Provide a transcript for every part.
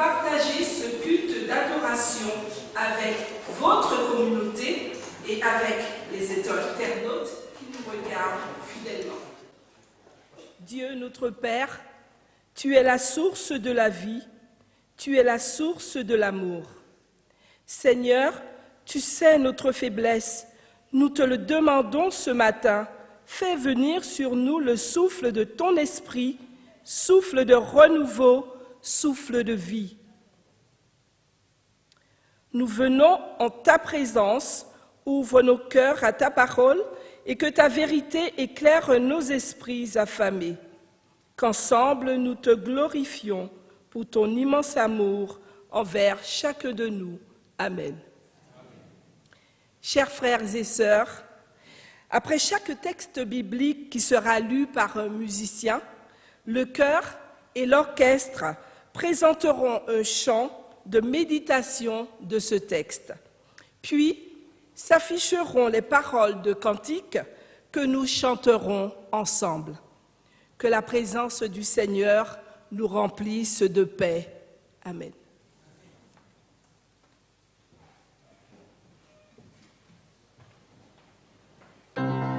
partager ce culte d'adoration avec votre communauté et avec les internautes qui nous regardent fidèlement. Dieu notre Père, tu es la source de la vie, tu es la source de l'amour. Seigneur, tu sais notre faiblesse, nous te le demandons ce matin. Fais venir sur nous le souffle de ton esprit, souffle de renouveau, souffle de vie. Nous venons en ta présence, ouvre nos cœurs à ta parole et que ta vérité éclaire nos esprits affamés. Qu'ensemble nous te glorifions pour ton immense amour envers chacun de nous. Amen. Chers frères et sœurs, après chaque texte biblique qui sera lu par un musicien, le chœur et l'orchestre présenteront un chant de méditation de ce texte. Puis s'afficheront les paroles de cantiques que nous chanterons ensemble. Que la présence du Seigneur nous remplisse de paix. Amen. Amen.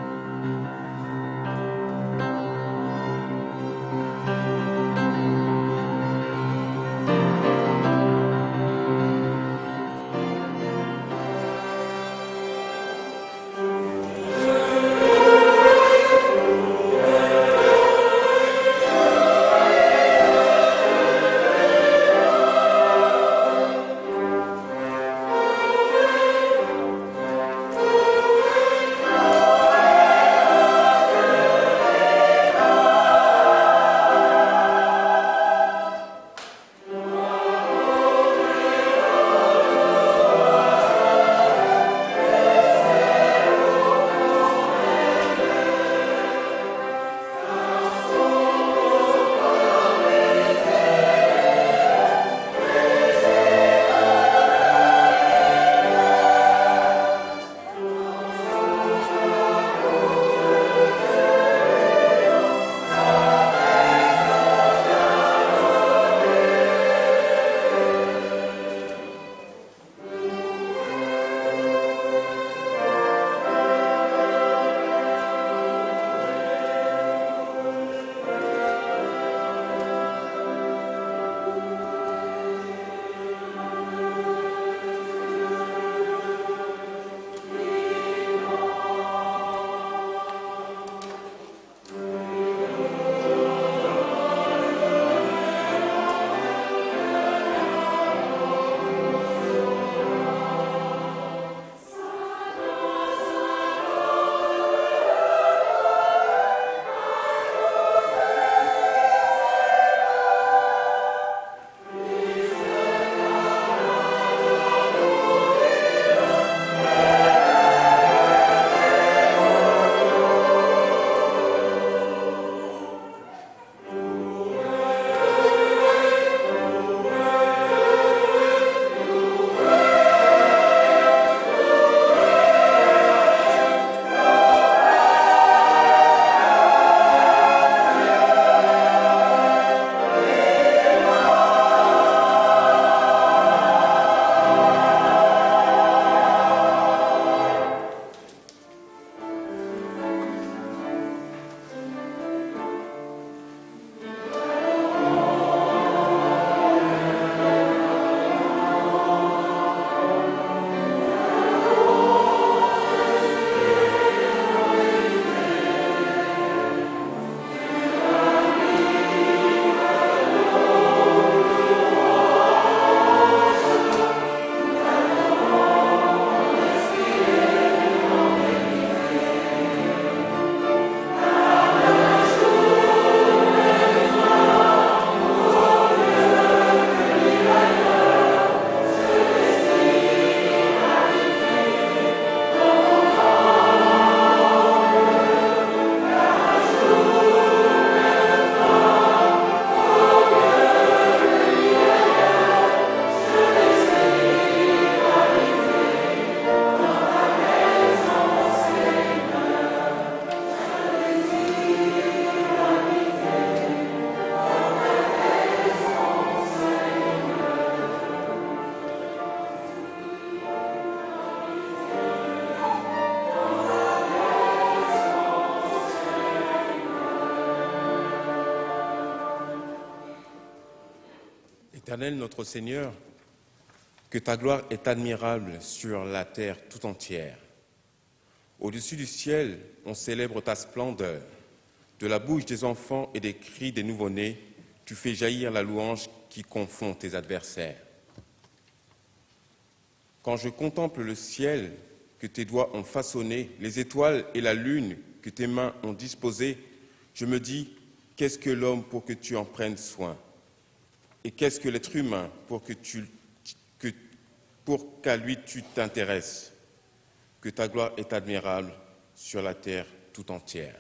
Éternel notre Seigneur, que ta gloire est admirable sur la terre tout entière. Au-dessus du ciel, on célèbre ta splendeur. De la bouche des enfants et des cris des nouveau-nés, tu fais jaillir la louange qui confond tes adversaires. Quand je contemple le ciel que tes doigts ont façonné, les étoiles et la lune que tes mains ont disposées, je me dis, qu'est-ce que l'homme pour que tu en prennes soin? Et qu'est-ce que l'être humain pour qu'à lui tu t'intéresses? Que ta gloire est admirable sur la terre tout entière.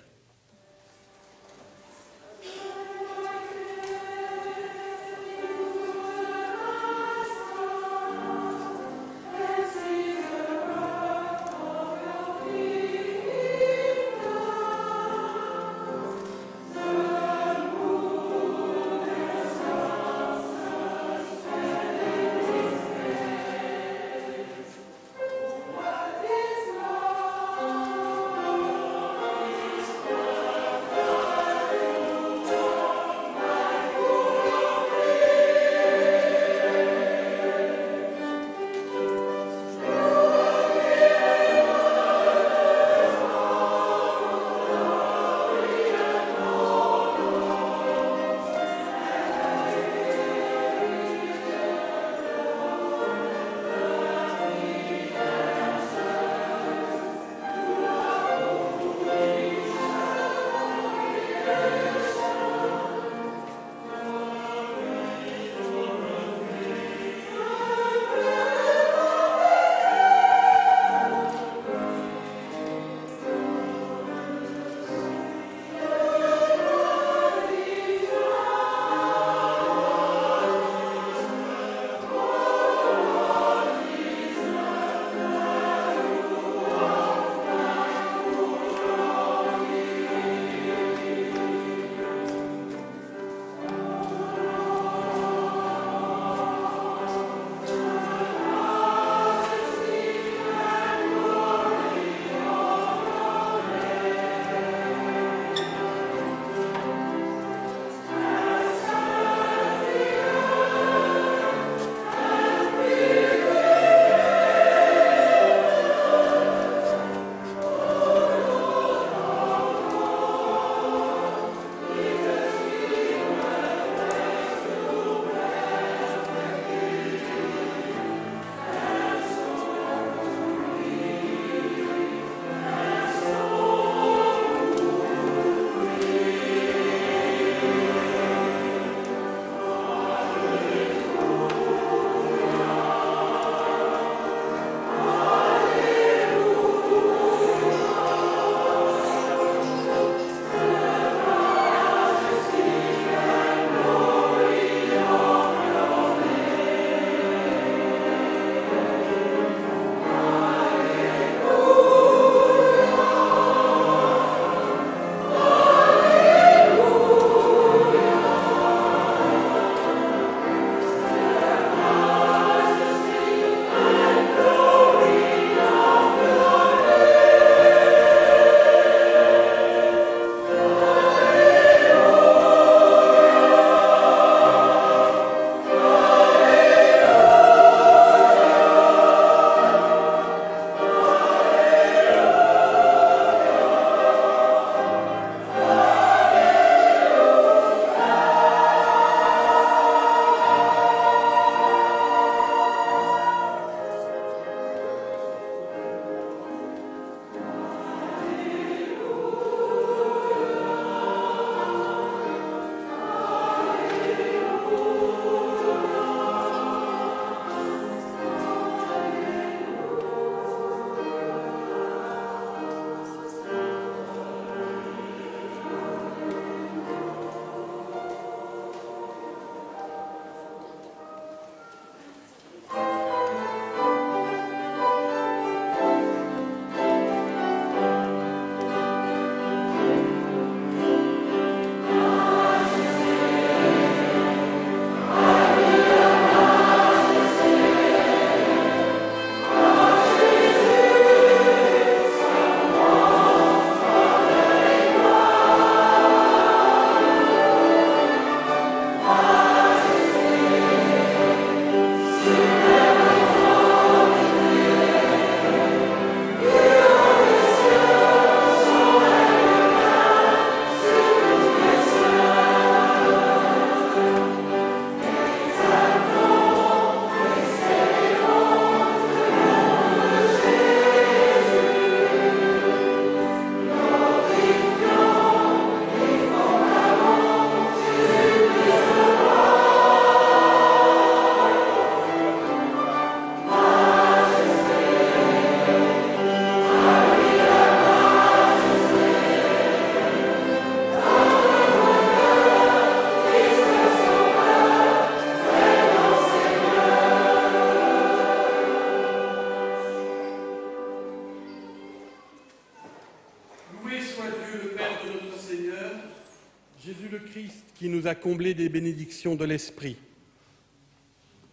qui nous a comblés des bénédictions de l'Esprit.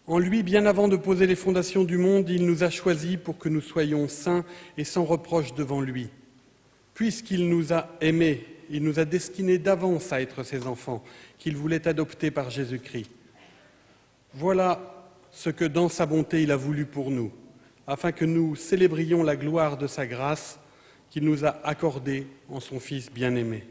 En lui, bien avant de poser les fondations du monde, il nous a choisis pour que nous soyons saints et sans reproche devant lui. Puisqu'il nous a aimés, il nous a destinés d'avance à être ses enfants, qu'il voulait adopter par Jésus-Christ. Voilà ce que dans sa bonté il a voulu pour nous, afin que nous célébrions la gloire de sa grâce qu'il nous a accordée en son Fils bien-aimé.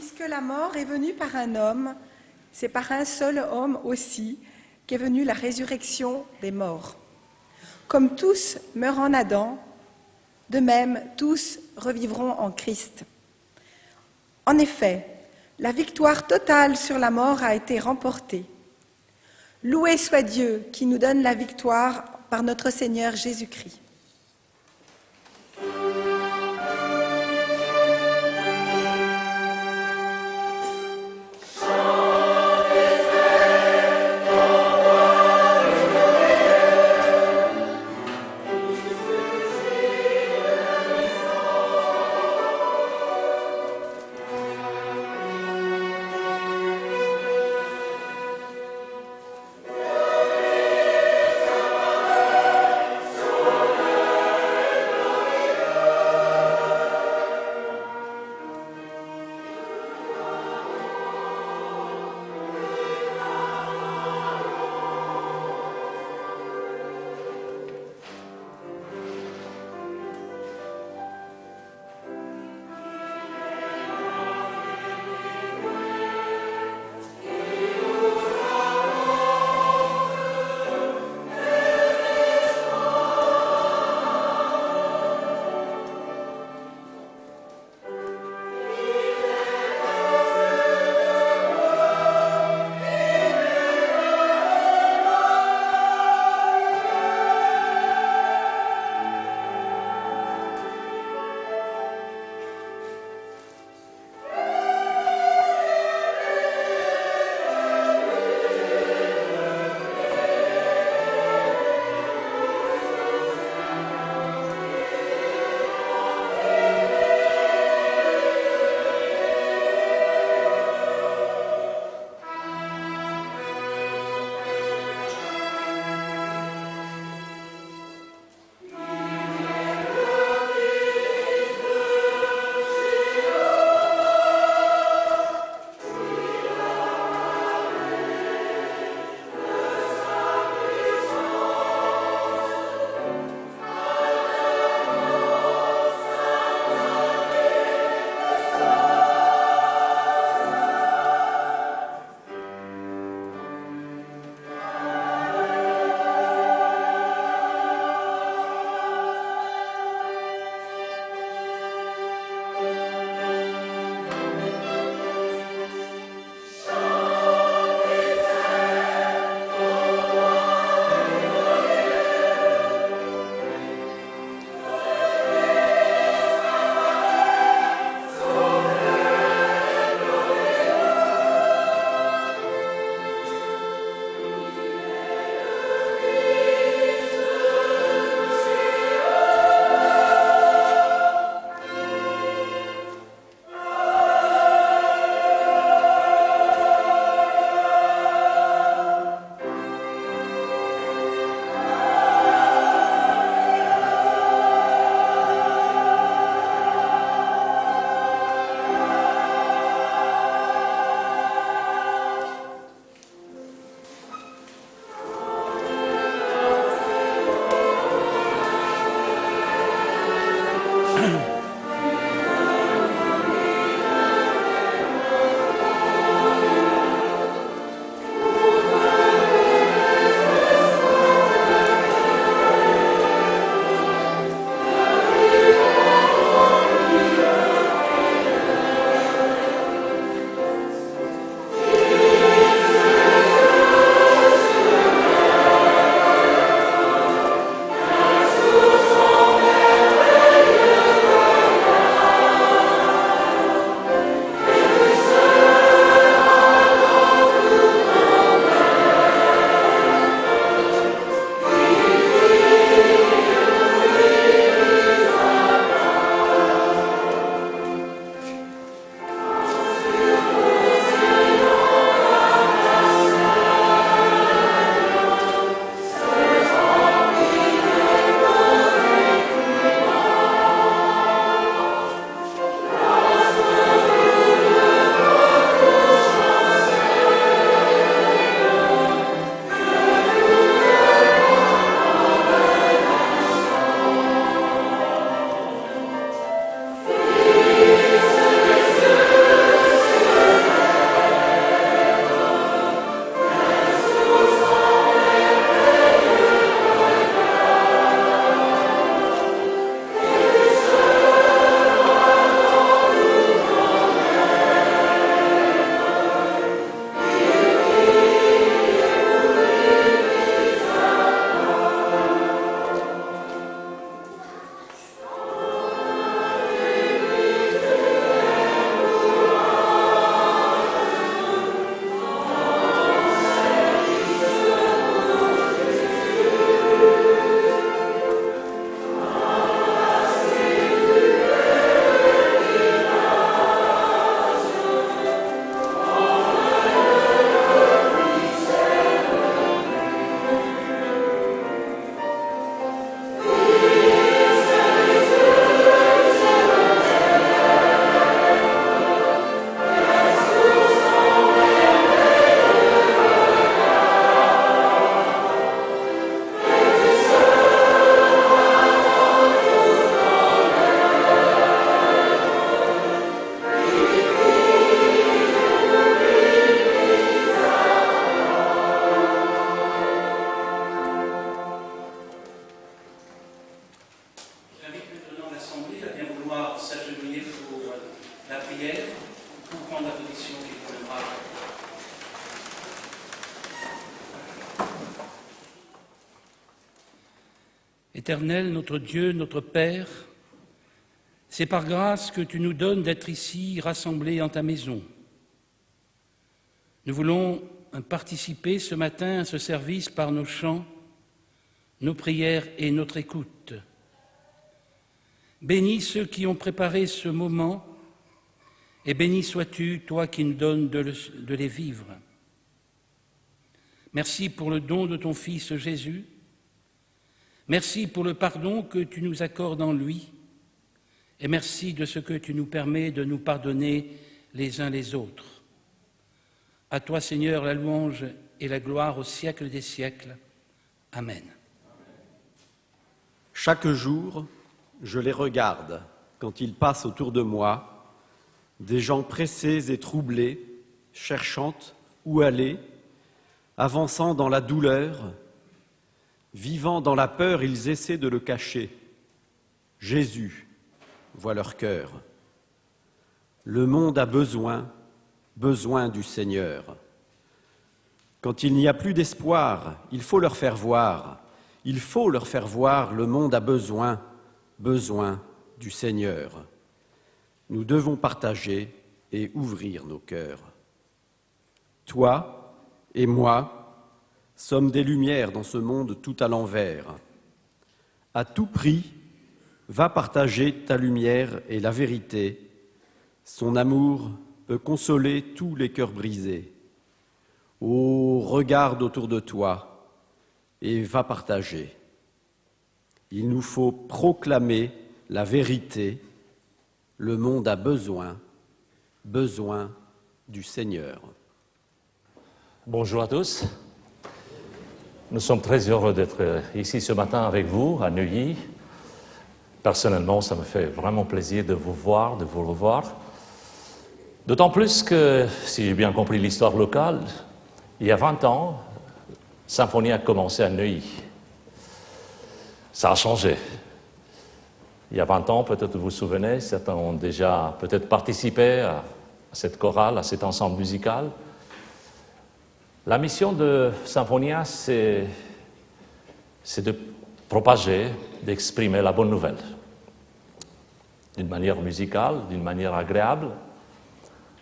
Puisque la mort est venue par un homme, c'est par un seul homme aussi qu'est venue la résurrection des morts. Comme tous meurent en Adam, de même tous revivront en Christ. En effet, la victoire totale sur la mort a été remportée. Loué soit Dieu qui nous donne la victoire par notre Seigneur Jésus-Christ. Amen. Éternel, notre Dieu, notre Père, c'est par grâce que tu nous donnes d'être ici rassemblés en ta maison. Nous voulons participer ce matin à ce service par nos chants, nos prières et notre écoute. Bénis ceux qui ont préparé ce moment et béni sois-tu, toi qui nous donnes de les vivre. Merci pour le don de ton Fils Jésus. Merci pour le pardon que tu nous accordes en lui. Et merci de ce que tu nous permets de nous pardonner les uns les autres. À toi, Seigneur, la louange et la gloire au siècle des siècles. Amen. Chaque jour, je les regarde quand ils passent autour de moi, des gens pressés et troublés, cherchant où aller, avançant dans la douleur, vivant dans la peur, ils essaient de le cacher. Jésus voit leur cœur. Le monde a besoin du Seigneur. Quand il n'y a plus d'espoir, il faut leur faire voir. Il faut leur faire voir, le monde a besoin du Seigneur. Nous devons partager et ouvrir nos cœurs. Toi et moi sommes des lumières dans ce monde tout à l'envers. À tout prix, va partager ta lumière et la vérité. Son amour peut consoler tous les cœurs brisés. Oh, regarde autour de toi et va partager. Il nous faut proclamer la vérité. Le monde a besoin du Seigneur. Bonjour à tous. Nous sommes très heureux d'être ici ce matin avec vous, à Neuilly. Personnellement, ça me fait vraiment plaisir de vous voir, de vous revoir. D'autant plus que, si j'ai bien compris l'histoire locale, il y a 20 ans, Symphonie a commencé à Neuilly. Ça a changé. Il y a 20 ans, peut-être vous vous souvenez, certains ont déjà peut-être participé à cette chorale, à cet ensemble musical. La mission de Symphonia, c'est de propager, d'exprimer la bonne nouvelle. D'une manière musicale, d'une manière agréable,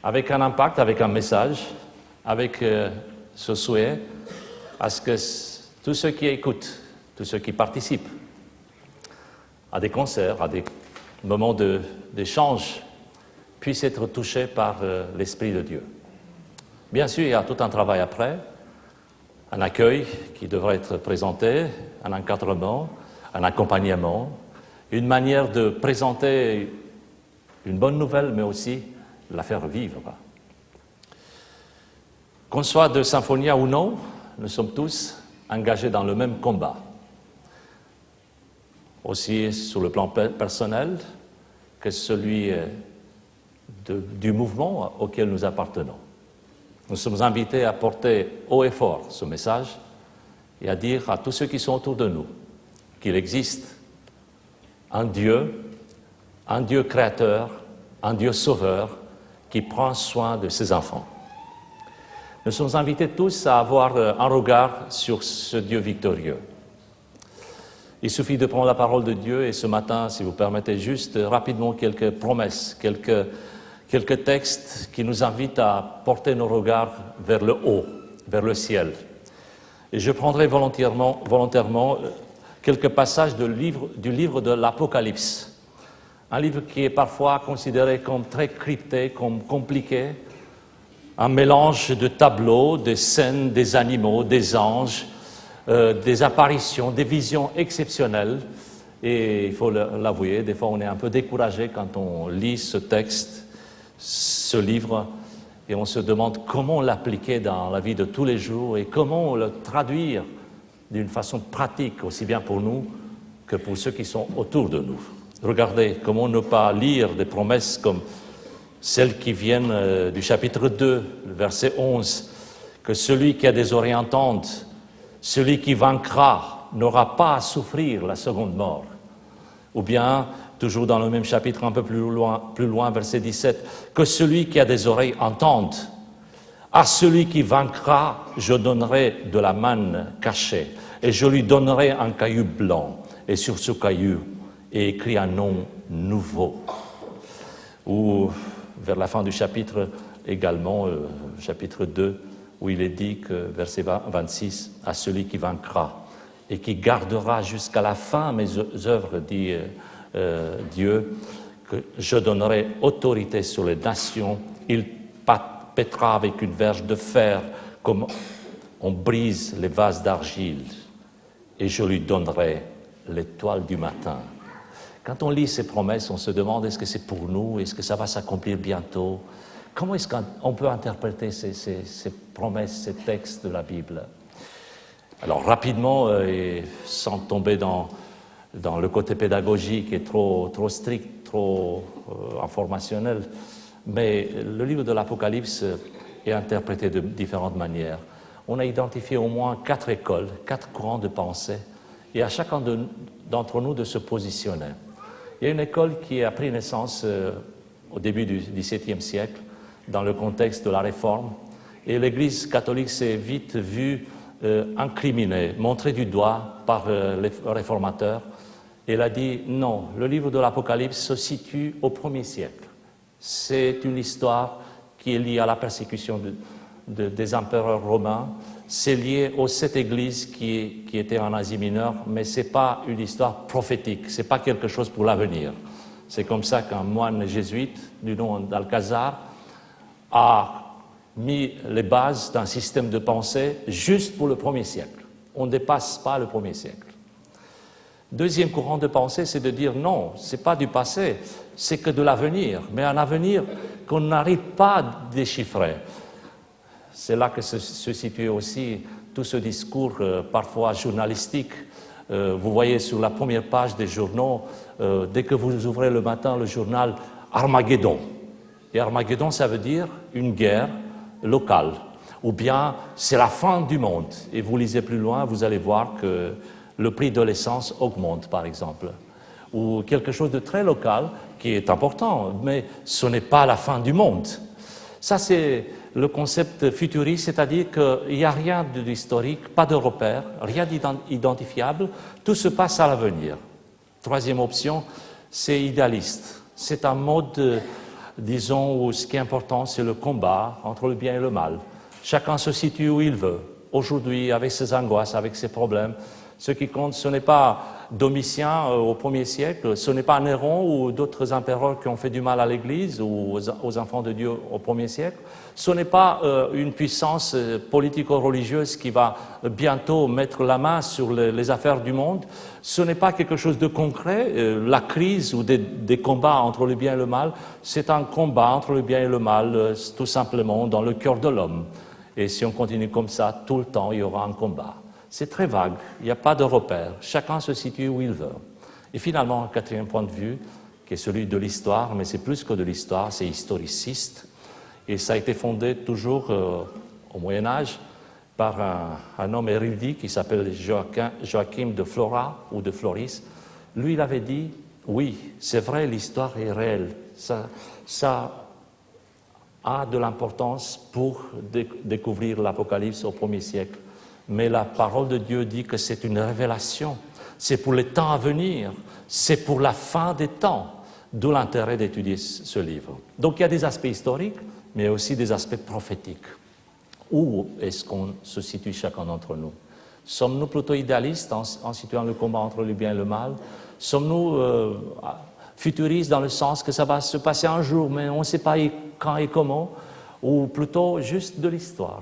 avec un impact, avec un message, avec ce souhait à ce que tous ceux qui écoutent, tous ceux qui participent à des concerts, à des moments d'échange, puissent être touchés par l'Esprit de Dieu. Bien sûr, il y a tout un travail après, un accueil qui devrait être présenté, un encadrement, un accompagnement, une manière de présenter une bonne nouvelle, mais aussi la faire vivre. Qu'on soit de Symphonia ou non, nous sommes tous engagés dans le même combat. Aussi sur le plan personnel que celui du mouvement auquel nous appartenons. Nous sommes invités à porter haut et fort ce message et à dire à tous ceux qui sont autour de nous qu'il existe un Dieu créateur, un Dieu sauveur qui prend soin de ses enfants. Nous sommes invités tous à avoir un regard sur ce Dieu victorieux. Il suffit de prendre la parole de Dieu et ce matin, si vous permettez juste rapidement quelques promesses, quelques textes qui nous invitent à porter nos regards vers le haut, vers le ciel. Et je prendrai volontairement quelques passages du livre de l'Apocalypse. Un livre qui est parfois considéré comme très crypté, comme compliqué, un mélange de tableaux, de scènes, des animaux, des anges, des apparitions, des visions exceptionnelles. Et il faut l'avouer, des fois on est un peu découragé quand on lit ce texte, ce livre, et on se demande comment l'appliquer dans la vie de tous les jours et comment le traduire d'une façon pratique, aussi bien pour nous que pour ceux qui sont autour de nous. Regardez, comment ne pas lire des promesses comme celles qui viennent du chapitre 2, le verset 11, que celui qui a des oreilles entende, celui qui vaincra n'aura pas à souffrir la seconde mort. Ou bien, toujours dans le même chapitre, un peu plus loin, verset 17, que celui qui a des oreilles entende. À celui qui vaincra, je donnerai de la manne cachée, et je lui donnerai un caillou blanc, et sur ce caillou est écrit un nom nouveau. Ou vers la fin du chapitre également, chapitre 2, où il est dit que, verset 26, à celui qui vaincra et qui gardera jusqu'à la fin mes œuvres, dit Dieu, que je donnerai autorité sur les nations, il pètera avec une verge de fer comme on brise les vases d'argile, et je lui donnerai l'étoile du matin. Quand on lit ces promesses, on se demande est-ce que c'est pour nous, est-ce que ça va s'accomplir bientôt? Comment est-ce qu'on peut interpréter ces promesses, ces textes de la Bible? Alors rapidement, et sans tomber dans le côté pédagogique et trop strict, trop informationnel, mais le livre de l'Apocalypse est interprété de différentes manières. On a identifié au moins 4 écoles, 4 courants de pensée, et à chacun d'entre nous de se positionner. Il y a une école qui a pris naissance au début du XVIIe siècle, dans le contexte de la Réforme, et l'Église catholique s'est vite vue incriminée, montrée du doigt par les réformateurs. Et elle a dit non, le livre de l'Apocalypse se situe au 1er siècle. C'est une histoire qui est liée à la persécution des empereurs romains. C'est lié aux 7 églises qui étaient en Asie mineure, mais ce n'est pas une histoire prophétique, ce n'est pas quelque chose pour l'avenir. C'est comme ça qu'un moine jésuite du nom d'Alcazar a mis les bases d'un système de pensée juste pour le 1er siècle. On ne dépasse pas le 1er siècle. Deuxième courant de pensée, c'est de dire non, ce n'est pas du passé, c'est que de l'avenir, mais un avenir qu'on n'arrive pas à déchiffrer. C'est là que se situe aussi tout ce discours parfois journalistique. Vous voyez sur la première page des journaux, dès que vous ouvrez le matin le journal, Armageddon. Et Armageddon, ça veut dire une guerre locale. Ou bien c'est la fin du monde. Et vous lisez plus loin, vous allez voir que le prix de l'essence augmente, par exemple. Ou quelque chose de très local qui est important, mais ce n'est pas la fin du monde. Ça, c'est le concept futuriste, c'est-à-dire qu'il n'y a rien d'historique, pas de repère, rien d'identifiable, tout se passe à l'avenir. Troisième option, c'est idéaliste. C'est un mode, disons, où ce qui est important, c'est le combat entre le bien et le mal. Chacun se situe où il veut. Aujourd'hui, avec ses angoisses, avec ses problèmes, ce qui compte, ce n'est pas Domitien au 1er siècle, ce n'est pas Néron ou d'autres empereurs qui ont fait du mal à l'Église ou aux enfants de Dieu au 1er siècle. Ce n'est pas une puissance politico-religieuse qui va bientôt mettre la main sur les affaires du monde. Ce n'est pas quelque chose de concret. La crise ou des combats entre le bien et le mal, c'est un combat entre le bien et le mal, tout simplement, dans le cœur de l'homme. Et si on continue comme ça, tout le temps, il y aura un combat. C'est très vague, il n'y a pas de repère, chacun se situe où il veut. Et finalement, un 4e point de vue, qui est celui de l'histoire, mais c'est plus que de l'histoire, c'est historiciste. Et ça a été fondé toujours au Moyen-Âge par un homme érudit qui s'appelle Joachim de Flora ou de Floris. Lui, il avait dit, oui, c'est vrai, l'histoire est réelle. Ça a de l'importance pour découvrir l'Apocalypse au 1er siècle. Mais la parole de Dieu dit que c'est une révélation, c'est pour les temps à venir, c'est pour la fin des temps, d'où l'intérêt d'étudier ce livre. Donc il y a des aspects historiques, mais aussi des aspects prophétiques. Où est-ce qu'on se situe chacun d'entre nous? Sommes-nous plutôt idéalistes en situant le combat entre le bien et le mal? Sommes-nous futuristes dans le sens que ça va se passer un jour, mais on ne sait pas quand et comment? Ou plutôt juste de l'histoire?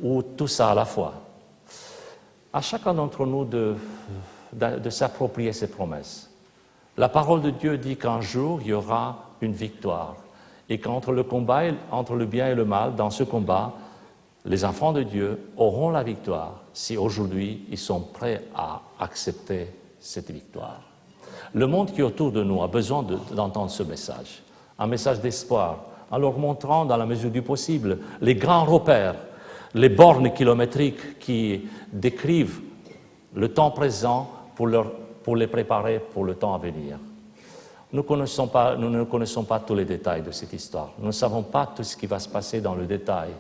Ou tout ça à la fois. À chacun d'entre nous de s'approprier ces promesses. La parole de Dieu dit qu'un jour, il y aura une victoire. Et qu'entre le combat, entre le bien et le mal, dans ce combat, les enfants de Dieu auront la victoire si aujourd'hui ils sont prêts à accepter cette victoire. Le monde qui est autour de nous a besoin d'entendre ce message, un message d'espoir, en leur montrant, dans la mesure du possible, les grands repères, les bornes kilométriques qui décrivent le temps présent pour les préparer pour le temps à venir. Nous ne connaissons pas tous les détails de cette histoire. Nous ne savons pas tout ce qui va se passer dans le détail.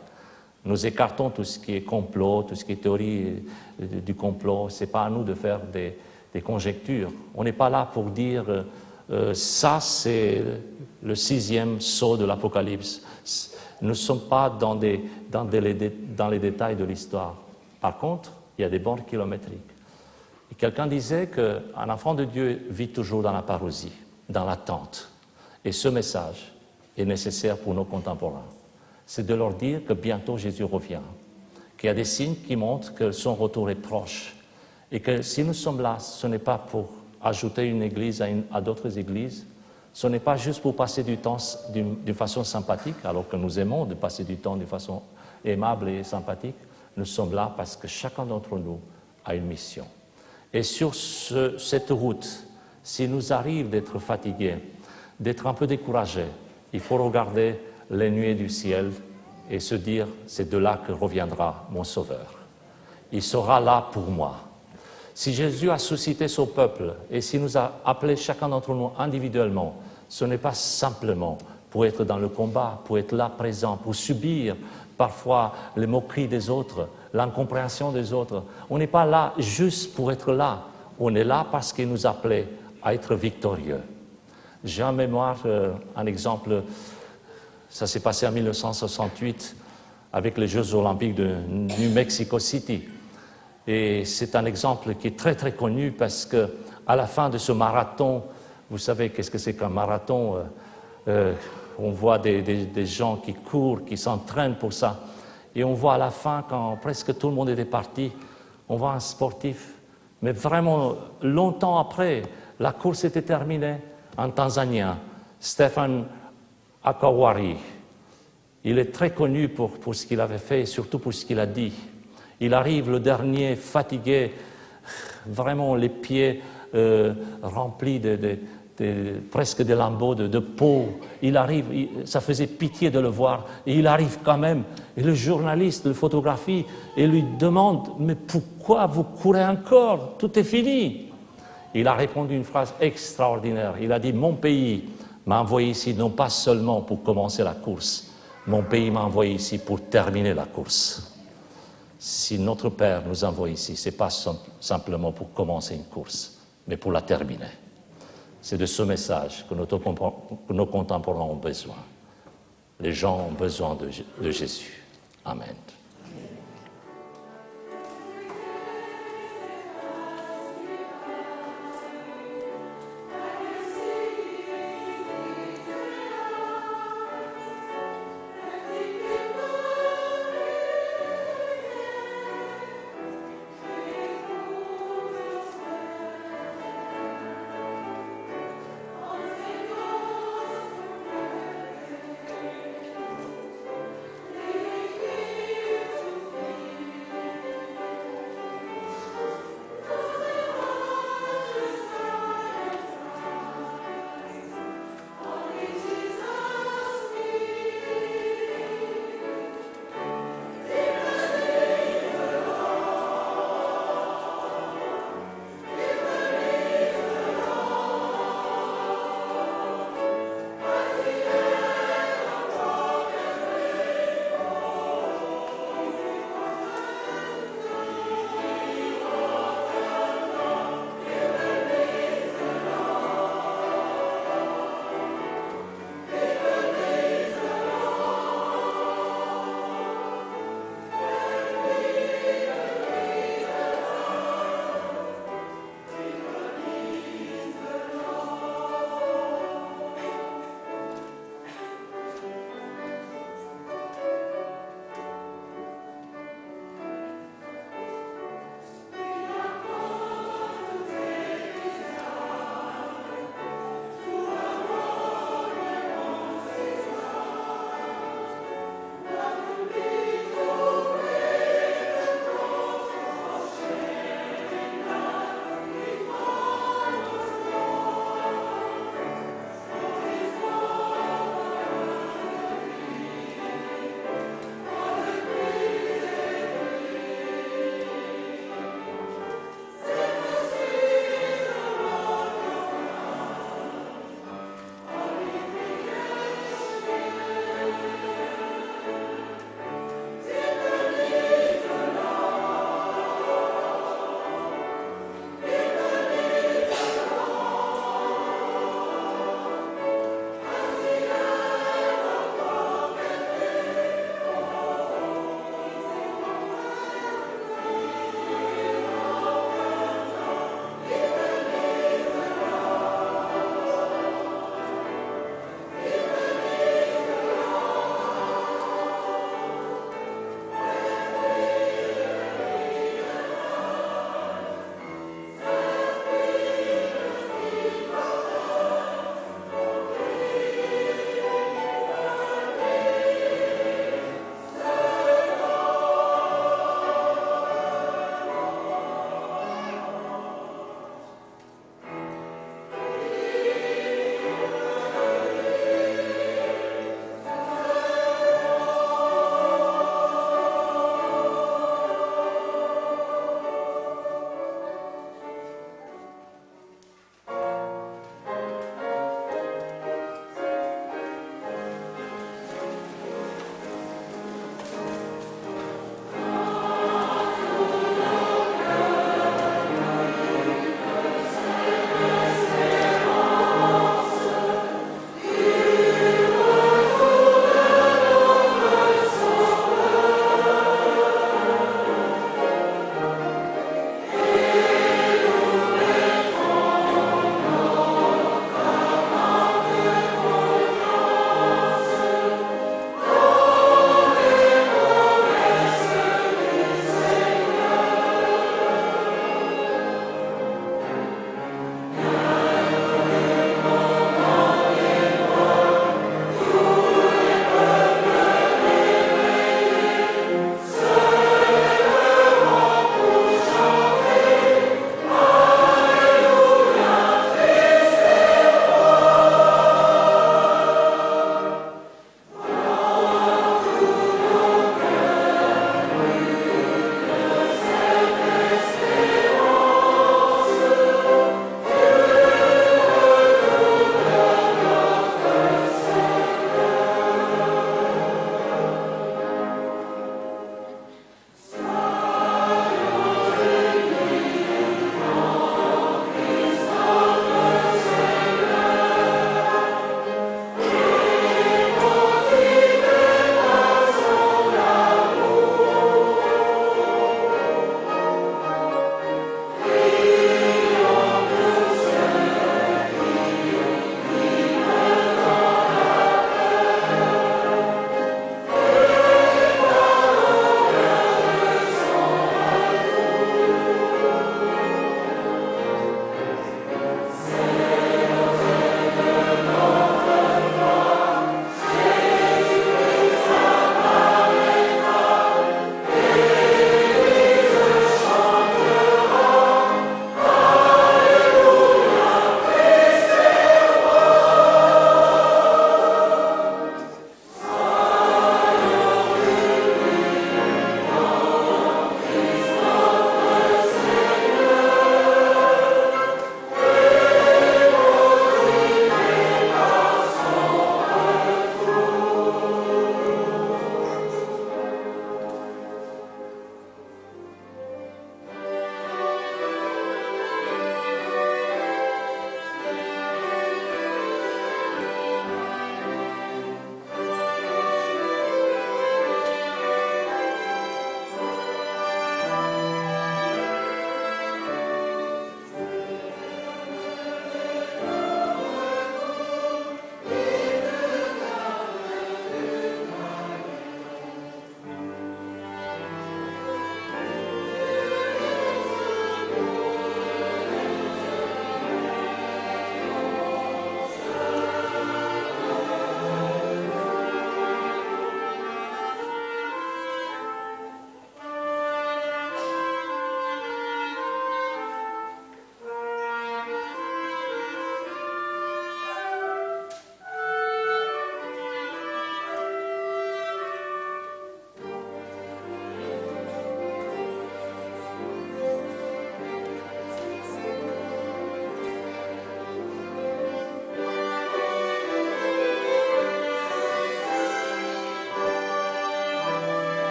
Nous écartons tout ce qui est complot, tout ce qui est théorie du complot. Ce n'est pas à nous de faire des conjectures. On n'est pas là pour dire ça c'est le 6e sceau de l'Apocalypse. Nous ne sommes pas dans les détails de l'histoire. Par contre, il y a des bornes kilométriques. Et quelqu'un disait qu'un enfant de Dieu vit toujours dans la parousie, dans l'attente. Et ce message est nécessaire pour nos contemporains. C'est de leur dire que bientôt Jésus revient, qu'il y a des signes qui montrent que son retour est proche. Et que si nous sommes là, ce n'est pas pour ajouter une église à d'autres églises, ce n'est pas juste pour passer du temps d'une façon sympathique, alors que nous aimons de passer du temps d'une façon aimable et sympathique. Nous sommes là parce que chacun d'entre nous a une mission. Et sur cette route, s'il nous arrive d'être fatigués, d'être un peu découragés, il faut regarder les nuées du ciel et se dire, c'est de là que reviendra mon Sauveur. Il sera là pour moi. Si Jésus a suscité son peuple et s'il nous a appelés chacun d'entre nous individuellement, ce n'est pas simplement pour être dans le combat, pour être là présent, pour subir parfois les moqueries des autres, l'incompréhension des autres. On n'est pas là juste pour être là. On est là parce qu'il nous appelait à être victorieux. J'ai en mémoire un exemple, ça s'est passé en 1968 avec les Jeux Olympiques de New Mexico City. Et c'est un exemple qui est très très connu parce qu'à la fin de ce marathon, vous savez qu'est-ce que c'est qu'un marathon, on voit des gens qui courent, qui s'entraînent pour ça. Et on voit à la fin, quand presque tout le monde était parti, on voit un sportif. Mais vraiment, longtemps après, la course était terminée. Un Tanzanien, Stephen Akawari. Il est très connu pour ce qu'il avait fait et surtout pour ce qu'il a dit. Il arrive le dernier, fatigué, vraiment les pieds remplis presque des lambeaux de peau. Il arrive, ça faisait pitié de le voir, et il arrive quand même. Et le journaliste le photographie et lui demande « Mais pourquoi vous courez encore? Tout est fini !» Il a répondu une phrase extraordinaire. Il a dit « Mon pays m'a envoyé ici non pas seulement pour commencer la course, mon pays m'a envoyé ici pour terminer la course. » Si notre Père nous envoie ici, ce n'est pas simplement pour commencer une course, mais pour la terminer. C'est de ce message que nos contemporains ont besoin. Les gens ont besoin de Jésus. Amen.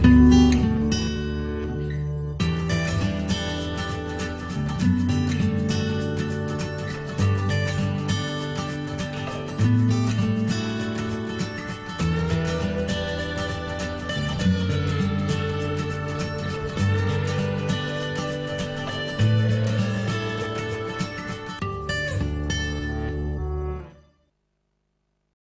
Thank you.